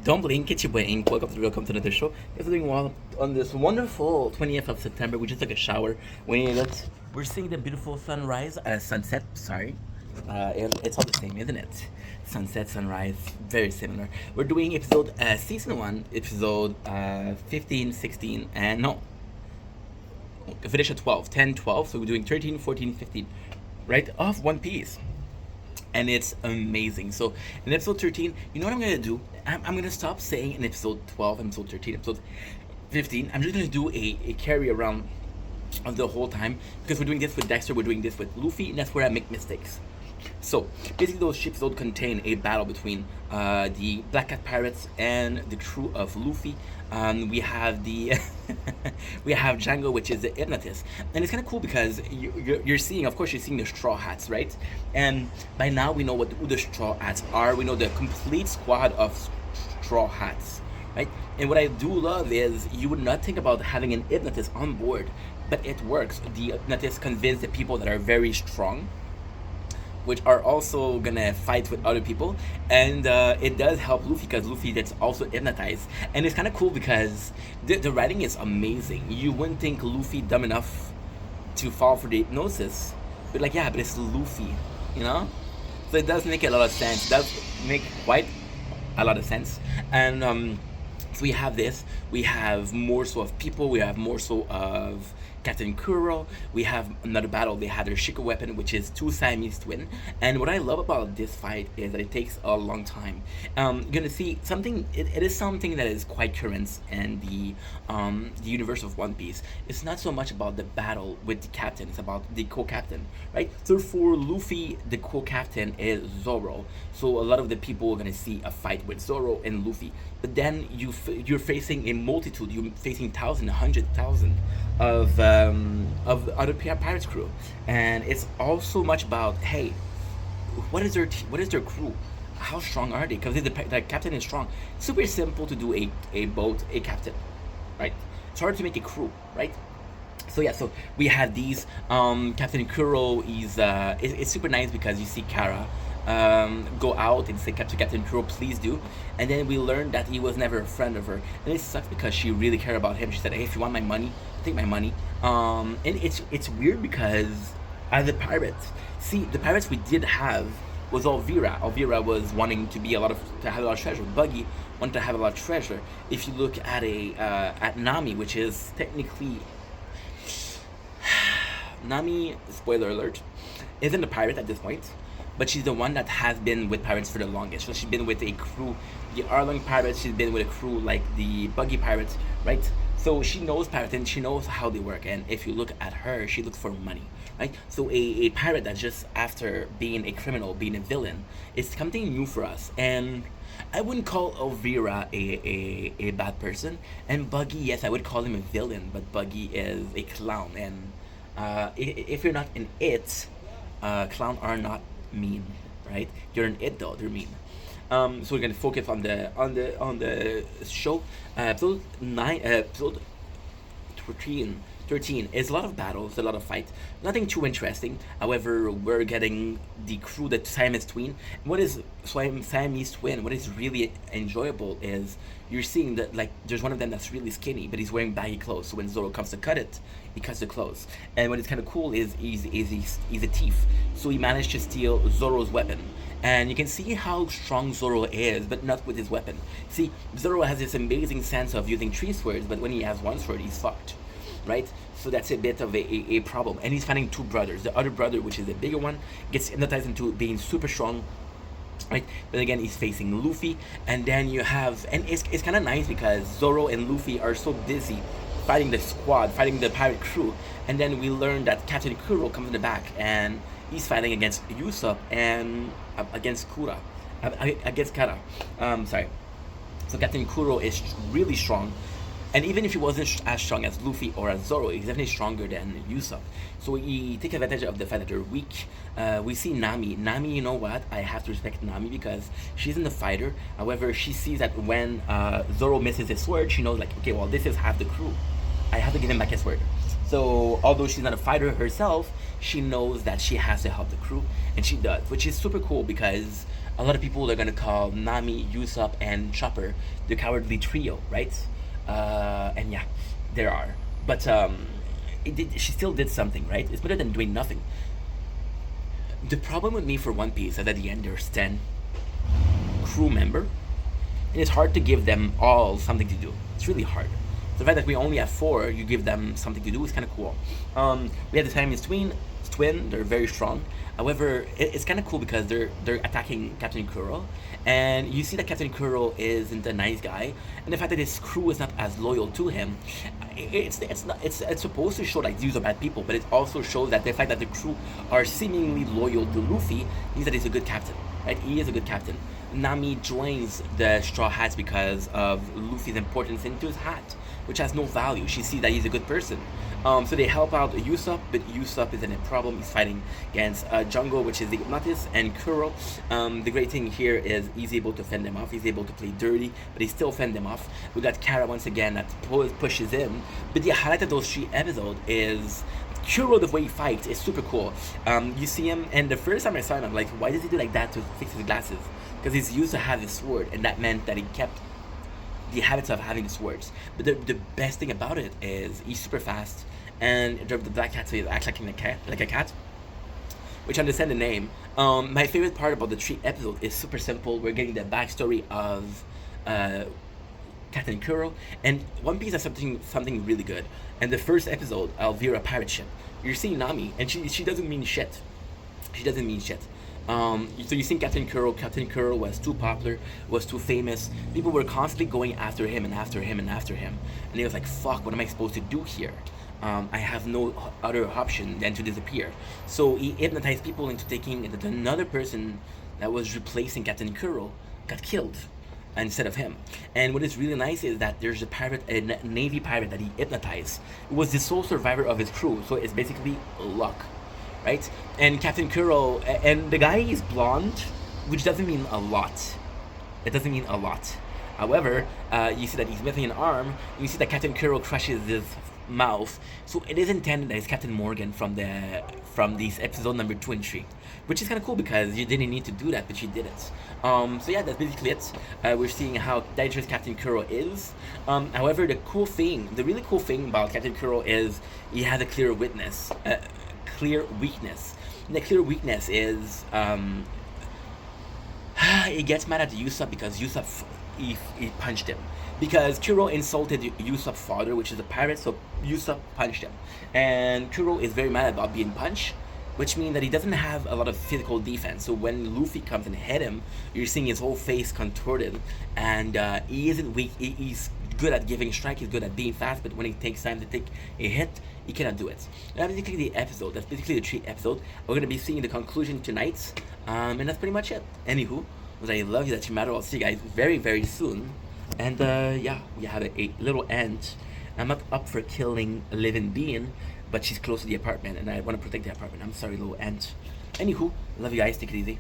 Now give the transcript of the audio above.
Don't blink, it's your boy Ink. Welcome to another show. Guys, we're doing well on this wonderful 20th of September. We just took a shower. We're seeing the beautiful sunrise, sunset. Sorry, it's all the same, isn't it? Sunset, sunrise, very similar. We're doing episode season one, episode 15, 16, and no, finish at 12, 10, 12. So we're doing 13, 14, 15, right? Of One Piece, and it's amazing. So in episode 13, you know what I'm gonna do? I'm gonna stop saying in episode 12, episode 13, episode 15. I'm just gonna do a carry around of the whole time because we're doing this with Dexter, we're doing this with Luffy, and that's where I make mistakes. So basically, those ships don't contain a battle between the Black Cat pirates and the crew of Luffy. We have the we have Django, which is the hypnotist, and it's kind of cool because you're seeing, of course, you're seeing the Straw Hats, right? And by now we know who the Straw Hats are. We know the complete squad of Straw Hats, right? And what I do love is you would not think about having an hypnotist on board, but it works. The hypnotist convinces the people that are very strong, which are also gonna fight with other people, and it does help Luffy because Luffy gets also hypnotized, and it's kind of cool because the writing is amazing. You wouldn't think Luffy dumb enough to fall for the hypnosis, but like, yeah, but it's Luffy, you know. So it does make a lot of sense. It does make quite a lot of sense, and so we have this. We have more so of people. We have more so of Captain Kuro. We have another battle. They had their Shika weapon, which is two Siamese twin. And what I love about this fight is that it takes a long time. You're gonna see something. It is something that is quite current in the universe of One Piece. It's not so much about the battle with the captain. It's about the co-captain, right? So for Luffy, the co-captain is Zoro. So a lot of the people are gonna see a fight with Zoro and Luffy. But then you're facing a multitude. You're facing thousand, 100,000 of other pirates crew, and it's also much about, hey, what is their crew? How strong are they? Because the captain is strong. Super simple to do a boat, a captain, right? It's hard to make a crew, right? So yeah, so we have these. Captain Kuro is it's super nice because you see Kara go out and say to Captain Kuro, please do. And then we learned that he was never a friend of her. And it sucks because she really cared about him. She said, hey, if you want my money, take my money. And it's weird because as the pirates, see, the pirates we did have was Elvira. Elvira was wanting to have a lot of treasure. Buggy wanted to have a lot of treasure. If you look at at Nami, which is technically Nami, spoiler alert, isn't a pirate at this point, but she's the one that has been with pirates for the longest. So she's been with a crew, the Arlong pirates. She's been with a crew like the Buggy pirates, right? So she knows pirates and she knows how they work. And if you look at her, she looks for money, right? So a pirate that's just after being a criminal, being a villain, is something new for us. And I wouldn't call Elvira a bad person. And Buggy, yes, I would call him a villain, but Buggy is a clown. And if you're not in it, clown are not mean, right? You're an it though, they're mean. So we're gonna focus on the show. Episode 9, episode 13 is a lot of battles, a lot of fight. Nothing too interesting. However, we're getting the crew, the Siamese Twin. What is Siamese Twin? What is really enjoyable is you're seeing that, like, there's one of them that's really skinny, but he's wearing baggy clothes. So when Zoro comes to cut it, he cuts the clothes. And what is kind of cool is he's a thief. So he managed to steal Zoro's weapon. And you can see how strong Zoro is, but not with his weapon. See, Zoro has this amazing sense of using three swords, but when he has one sword, he's fucked, right? So that's a bit of a problem. And he's fighting two brothers. The other brother, which is the bigger one, gets hypnotized into being super strong, right? But again, he's facing Luffy. And then you have, and it's kind of nice because Zoro and Luffy are so busy fighting the squad, fighting the pirate crew. And then we learn that Captain Kuro comes in the back and he's fighting against Usopp and against against Kara. Sorry. So Captain Kuro is really strong, and even if he wasn't as strong as Luffy or as Zoro, he's definitely stronger than Usopp. So he takes advantage of the fact that they're weak. We see Nami. Nami, you know what? I have to respect Nami because she's in the fighter. However, she sees that when Zoro misses his sword, she knows, like, okay, well, this is half the crew. I have to give him back his sword. So although she's not a fighter herself, she knows that she has to help the crew, and she does, which is super cool because a lot of people are gonna call Nami, Usopp, and Chopper the cowardly trio, right? And yeah, there are. But she still did something, right? It's better than doing nothing. The problem with me for One Piece is at the end there's 10 crew member, and it's hard to give them all something to do. It's really hard. The fact that we only have 4, you give them something to do is kind of cool. We have the Siamese twin. They're very strong. However, it's kind of cool because they're attacking Captain Kuro, and you see that Captain Kuro isn't a nice guy, and the fact that his crew is not as loyal to him, it's supposed to show like these are bad people, but it also shows that the fact that the crew are seemingly loyal to Luffy means that he's a good captain, right? He is a good captain. Nami joins the Straw Hats because of Luffy's importance into his hat, which has no value. She sees that he's a good person. So they help out Usopp, but Usopp is in a problem. He's fighting against Jungle, which is the Hypnotis, and Kuro. The great thing here is he's able to fend them off. He's able to play dirty, but he still fend them off. We got Kara once again that pushes in. But the highlight of those 3 episodes is Kuro, the way he fights is super cool. You see him, and the first time I saw him, I'm like, why does he do like that to fix his glasses? Because he's used to have his sword, and that meant that he kept the habits of having the swords. But the best thing about it is he's super fast, and the black cat acts like a cat, which I understand the name. My favorite part about the 3 episode is super simple. We're getting the backstory of Captain Kuro, and One Piece has something really good. And the first episode, Elvira pirate ship, you're seeing Nami, and she doesn't mean shit. She doesn't mean shit. So you see Captain Kuro. Captain Kuro was too popular, was too famous. People were constantly going after him and after him and after him. And he was like, fuck, what am I supposed to do here? I have no other option than to disappear. So he hypnotized people into taking that another person that was replacing Captain Kuro got killed instead of him. And what is really nice is that there's a Navy pirate that he hypnotized. It was the sole survivor of his crew, so it's basically luck. Right? And Captain Kuro, and the guy is blonde, which doesn't mean a lot. It doesn't mean a lot. However, you see that he's missing an arm. You see that Captain Kuro crushes his mouth. So it is intended that it's Captain Morgan from this episode number 2 and 3, which is kind of cool because you didn't need to do that, but you did it. So yeah, that's basically it. We're seeing how dangerous Captain Kuro is. However, the really cool thing about Captain Kuro is he has a clear weakness. And the clear weakness is he gets mad at Usopp because Usopp he punched him. Because Kuro insulted Usopp's father, which is a pirate, so Usopp punched him. And Kuro is very mad about being punched, which means that he doesn't have a lot of physical defense. So when Luffy comes and hit him, you're seeing his whole face contorted, and he isn't weak. He's good at giving strike. He's good at being fast, but when it takes time to take a hit, he cannot do it. And that's basically the episode. That's basically the 3 episode. We're gonna be seeing the conclusion tonight, and that's pretty much it. Anywho, I love you that you matter. I'll see you guys very, very soon. And yeah, we have a little ant. I'm not up for killing a living being, but she's close to the apartment, and I want to protect the apartment. I'm sorry, little ant. Anywho, love you guys. Take it easy.